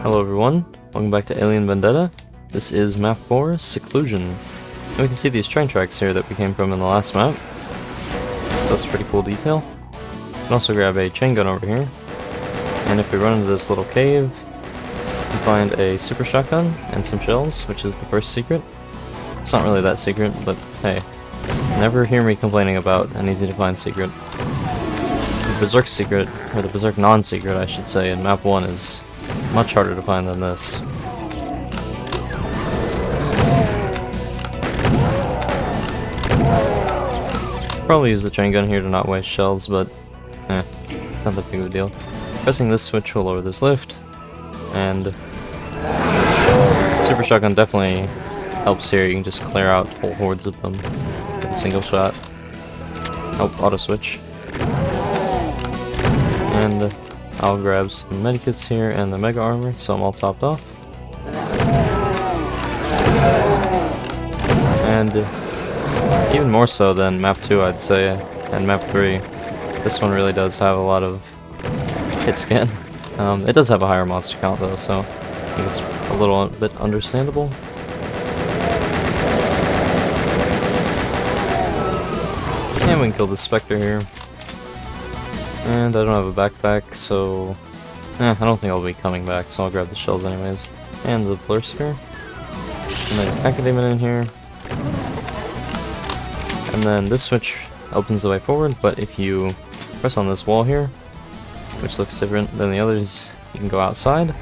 Hello everyone, welcome back to Alien Vendetta. This is map 4, Seclusion. And we can see these train tracks here that we came from in the last map. So that's a pretty cool detail. We can also grab a chain gun over here. And if we run into this little cave, we find a super shotgun and some shells, which is the first secret. It's not really that secret, but hey, never hear me complaining about an easy to find secret. The Berserk secret, or the Berserk non-secret I should say, in map 1 is much harder to find than this. Probably use the chain gun here to not waste shells, but it's not that big of a deal. Pressing this switch will lower this lift, and super shotgun definitely helps here. You can just clear out whole hordes of them with a single shot. Oh, auto switch. And I'll grab some medikits here and the mega armor, so I'm all topped off. And even more so than map 2, I'd say, and map 3, this one really does have a lot of hit scan. It does have a higher monster count though, so I think it's a little bit understandable. And we can kill the Spectre here. And I don't have a backpack, so I don't think I'll be coming back, so I'll grab the shells anyways. And the blur sphere. And there's Academon in here. And then this switch opens the way forward, but if you press on this wall here, which looks different than the others, you can go outside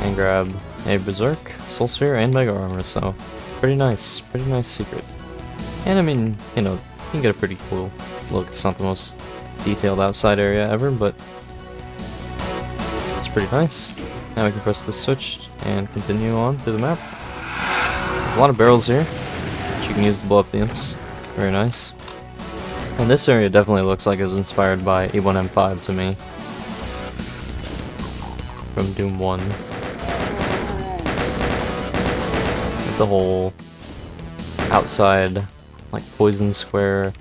and grab a Berserk, Soul Sphere, and Mega Armor, so pretty nice secret. And I mean, you know, you can get a pretty cool look. It's not the most detailed outside area ever, but it's pretty nice. Now we can press this switch and continue on through the map. There's a lot of barrels here, which you can use to blow up the imps. Very nice. And this area definitely looks like it was inspired by E1M5 to me. From Doom 1. With the whole outside, like, poison square,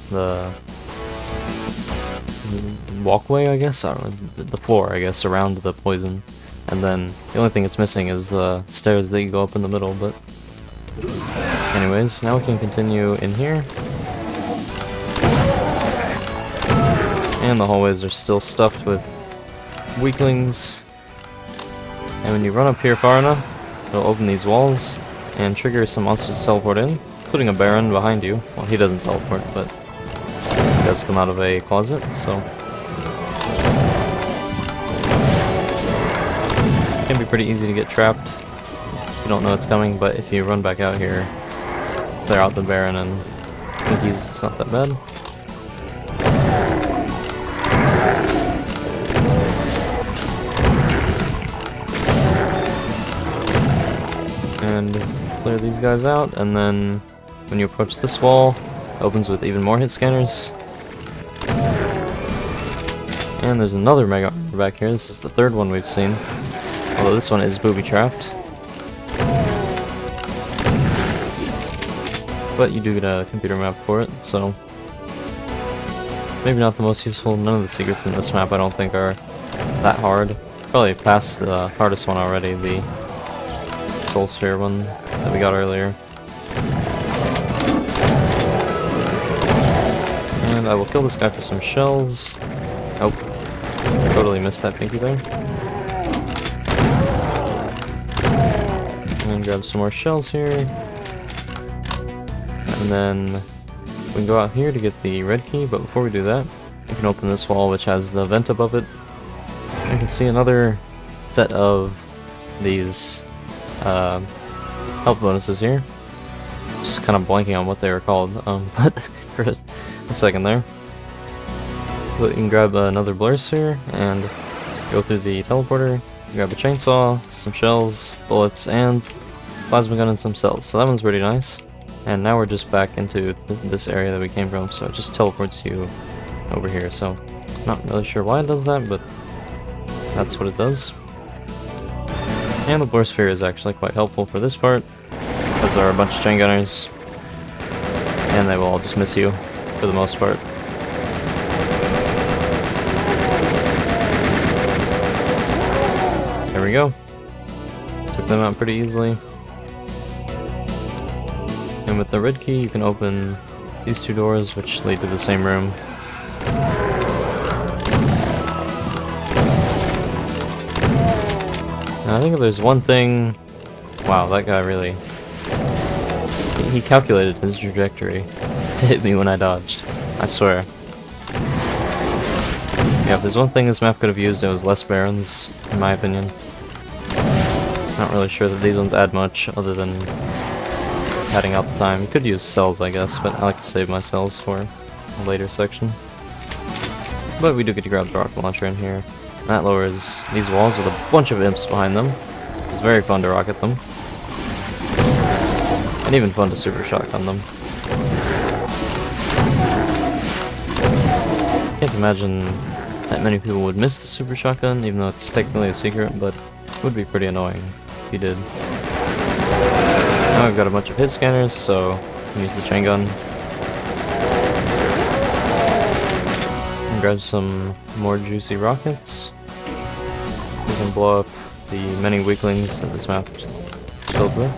the walkway, I guess? I don't know, the floor, I guess, around the poison. And then the only thing it's missing is the stairs that you go up in the middle, but anyways, now we can continue in here. And the hallways are still stuffed with weaklings. And when you run up here far enough, it'll open these walls and trigger some monsters to teleport in, including a Baron behind you. Well, he doesn't teleport, but he does come out of a closet, so it can be pretty easy to get trapped if you don't know it's coming, but if you run back out here, clear out the Baron, and I think it's not that bad. And clear these guys out, and then when you approach this wall, it opens with even more hit scanners. And there's another Mega Armor back here. This is the third one we've seen, although this one is booby-trapped. But you do get a computer map for it, so maybe not the most useful. None of the secrets in this map I don't think are that hard. Probably past the hardest one already, the Soul Sphere one that we got earlier. And I will kill this guy for some shells. Oh, totally missed that pinky there. And grab some more shells here. And then we can go out here to get the red key, but before we do that, we can open this wall which has the vent above it. You can see another set of these health bonuses here. Just kind of blanking on what they were called, but for a second there. But you can grab another blur sphere and go through the teleporter, grab a chainsaw, some shells, bullets, and plasma gun and some cells. So that one's pretty nice. And now we're just back into this area that we came from, so it just teleports you over here. So not really sure why it does that, but that's what it does. And the blur sphere is actually quite helpful for this part, because there are a bunch of chain gunners, and they will all just miss you for the most part. There we go. Took them out pretty easily. And with the red key, you can open these two doors, which lead to the same room. Now, I think if there's one thing... Wow, that guy really... He calculated his trajectory to hit me when I dodged. I swear. Yeah, if there's one thing this map could have used, it was less barons, in my opinion. Not really sure that these ones add much, other than padding out the time. You could use cells, I guess, but I like to save my cells for a later section. But we do get to grab the rocket launcher in here. And that lowers these walls with a bunch of imps behind them. It's very fun to rocket them. And even fun to super shotgun them. Can't imagine that many people would miss the super shotgun, even though it's technically a secret, but it would be pretty annoying if you did. Now we've got a bunch of hit scanners, so we can use the chain gun. And grab some more juicy rockets. We can blow up the many weaklings that this map is filled with.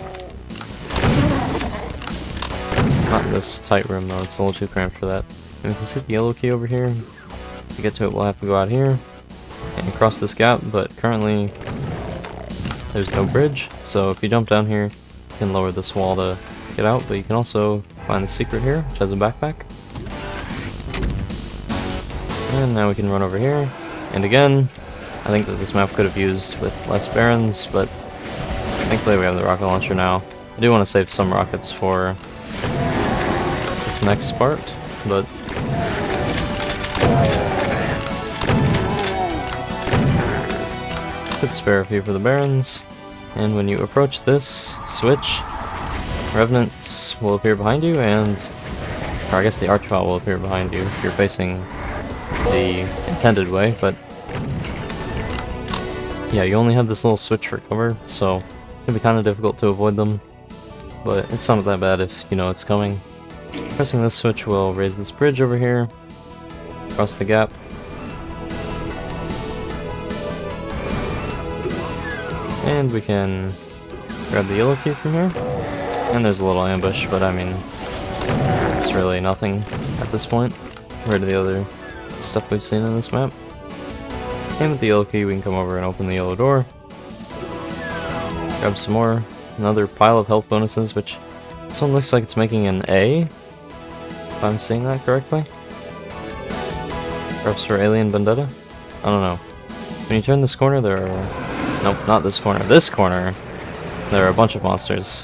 Not in this tight room though, it's a little too cramped for that. And we can see the yellow key over here. To get to it, we'll have to go out here and cross this gap, but currently there's no bridge, so if you jump down here, you can lower this wall to get out, but you can also find the secret here, which has a backpack. And now we can run over here, and again, I think that this map could have used with less barons, but thankfully we have the rocket launcher now. I do want to save some rockets for this next part, but could spare a few for the barons. And when you approach this switch, revenants will appear behind you, and or I guess the archvile will appear behind you if you're facing the intended way, but yeah, you only have this little switch for cover, so it can be kind of difficult to avoid them, but it's not that bad if you know it's coming. Pressing this switch will raise this bridge over here, across the gap. And we can grab the yellow key from here. And there's a little ambush, but I mean, it's really nothing at this point compared to the other stuff we've seen in this map. And with the yellow key, we can come over and open the yellow door. Grab some more. Another pile of health bonuses, which this one looks like it's making an A, if I'm seeing that correctly. Perhaps for Alien Vendetta? I don't know. When you turn this corner, there are... Nope, not this corner. This corner, there are a bunch of monsters.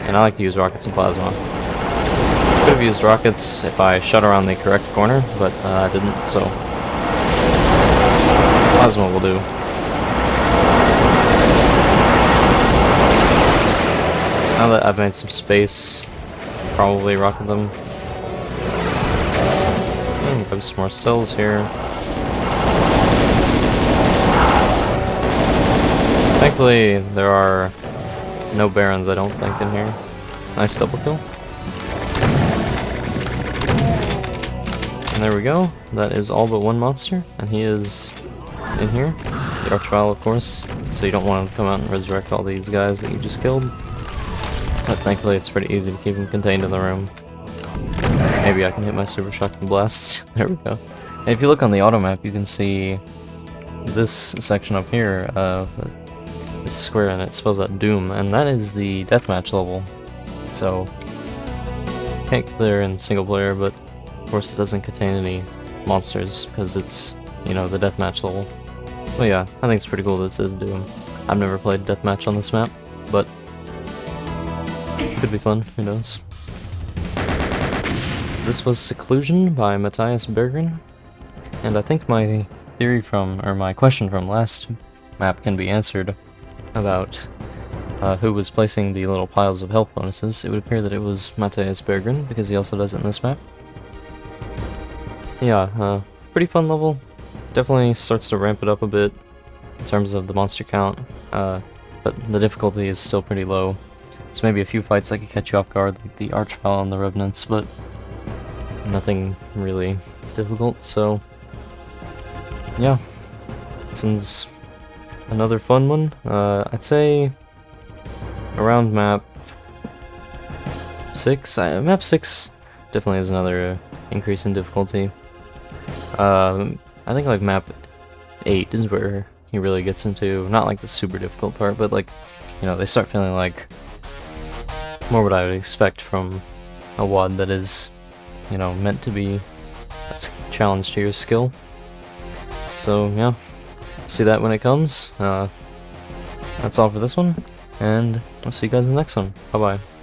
And I like to use rockets and plasma. Could have used rockets if I shot around the correct corner, but I didn't, so... Plasma will do. Now that I've made some space, probably rocket them. And grab some more cells here. Thankfully, there are no barons, I don't think, in here. Nice double kill. And there we go. That is all but one monster, and he is in here. The archvile, of course, so you don't want to come out and resurrect all these guys that you just killed. But thankfully, it's pretty easy to keep them contained in the room. Maybe I can hit my super shotgun blasts. There we go. And if you look on the auto map, you can see this section up here. It's a square and it spells out Doom, and that is the deathmatch level. So, can't clear in single player, but of course it doesn't contain any monsters because it's, you know, the deathmatch level. But yeah, I think it's pretty cool that it says Doom. I've never played deathmatch on this map, but it could be fun, who knows. So this was Seclusion by Matthias Berggren, and I think my theory from, or my question from last map can be answered about who was placing the little piles of health bonuses. It would appear that it was Matthias Berggren, because he also does it in this map. Yeah, pretty fun level. Definitely starts to ramp it up a bit in terms of the monster count, but the difficulty is still pretty low. So maybe a few fights that could catch you off guard, like the Archvile and the Revenants, but nothing really difficult, so yeah. This one's another fun one. I'd say around map 6. Map 6 definitely has another increase in difficulty. I think like map 8 is where he really gets into, not like the super difficult part, but like, you know, they start feeling like more what I would expect from a WAD that is, you know, meant to be a challenge to your skill. So yeah, see that when it comes. That's all for this one, and I'll see you guys in the next one. Bye bye.